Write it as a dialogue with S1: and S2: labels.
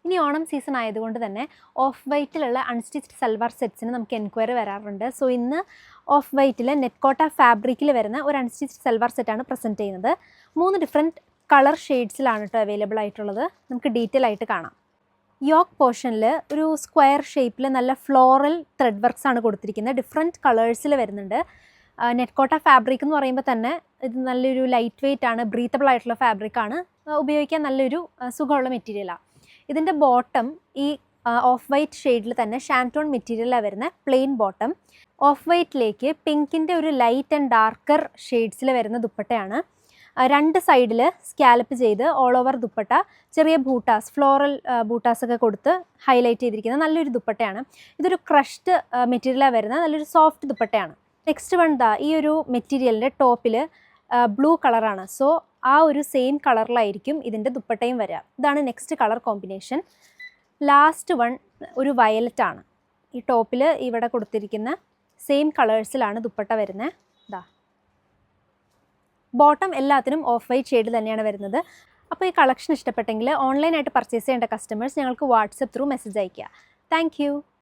S1: ഇനി ഓണം സീസൺ ആയതുകൊണ്ട് തന്നെ ഓഫ് വൈറ്റിലുള്ള അൺസ്റ്റിച്ച്ഡ് സൽവാർ സെറ്റ്സിന് നമുക്ക് എൻക്വയറി വരാറുണ്ട്. സോ ഇന്ന് ഓഫ് വൈറ്റിൽ നെറ്റ്കോട്ട ഫാബ്രിക്കിൽ വരുന്ന ഒരു അൺസ്റ്റിച്ച്ഡ് സൽവാർ സെറ്റാണ് പ്രസൻറ്റ് ചെയ്യുന്നത്. 3 ഡിഫറെൻറ്റ് കളർ ഷെയ്ഡ്സിലാണ് കേട്ടോ അവൈലബിൾ ആയിട്ടുള്ളത്. നമുക്ക് ഡീറ്റെയിൽ ആയിട്ട് കാണാം. യോക്ക് പോർഷനിൽ ഒരു സ്ക്വയർ ഷേപ്പിൽ നല്ല ഫ്ലോറൽ ത്രെഡ് വർക്ക്സ് ആണ് കൊടുത്തിരിക്കുന്നത്. ഡിഫറെൻറ്റ് കളേഴ്സിൽ വരുന്നുണ്ട്. നെറ്റ്കോട്ട ഫാബ്രിക് എന്ന് പറയുമ്പോൾ തന്നെ ഇത് നല്ലൊരു ലൈറ്റ് വെയ്റ്റ് ആണ്, ബ്രീത്തബിൾ ആയിട്ടുള്ള ഫാബ്രിക്കാണ്, ഉപയോഗിക്കാൻ നല്ലൊരു സുഖമുള്ള മെറ്റീരിയലാണ്. ഇതിൻ്റെ ബോട്ടം ഈ ഓഫ് വൈറ്റ് ഷെയ്ഡിൽ തന്നെ ഷാൻറ്റോൺ മെറ്റീരിയലാണ് വരുന്നത്. Plain bottom. ഓഫ് വൈറ്റിലേക്ക് പിങ്കിൻ്റെ ഒരു ലൈറ്റ് ആൻഡ് ഡാർക്കർ ഷെയ്ഡ്സിൽ വരുന്ന ദുപ്പട്ടയാണ്. 2 സൈഡിൽ സ്കാലപ്പ് ചെയ്ത് ഓൾ ഓവർ ദുപ്പട്ട ചെറിയ ബൂട്ടാസ്, ഫ്ലോറൽ ബൂട്ടാസൊക്കെ കൊടുത്ത് ഹൈലൈറ്റ് ചെയ്തിരിക്കുന്ന നല്ലൊരു ദുപ്പട്ടയാണ്. ഇതൊരു ക്രഷ്ഡ് മെറ്റീരിയലാണ് വരുന്നത്. നല്ലൊരു സോഫ്റ്റ് ദുപ്പട്ടയാണ്. നെക്സ്റ്റ് വൺ ഈ ഒരു മെറ്റീരിയലിൻ്റെ ടോപ്പിൽ ബ്ലൂ കളറാണ്. സോ ആ ഒരു സെയിം കളറിലായിരിക്കും ഇതിൻ്റെ ദുപ്പട്ടയും വരിക. ഇതാണ് next colour combination. Last one ഒരു വയലറ്റ് ആണ്. ഈ ടോപ്പിൽ ഇവിടെ കൊടുത്തിരിക്കുന്ന സെയിം കളേഴ്സിലാണ് ദുപ്പട്ട വരുന്നത്. ഇതാ ബോട്ടം എല്ലാത്തിനും ഓഫ് വൈറ്റ് ഷെയ്ഡ് തന്നെയാണ് വരുന്നത്. അപ്പോൾ ഈ കളക്ഷൻ ഇഷ്ടപ്പെട്ടെങ്കിൽ ഓൺലൈനായിട്ട് പർച്ചേസ് ചെയ്യേണ്ട കസ്റ്റമേഴ്സ് ഞങ്ങൾക്ക് വാട്സപ്പ് ത്രൂ മെസ്സേജ് അയയ്ക്കുക. താങ്ക്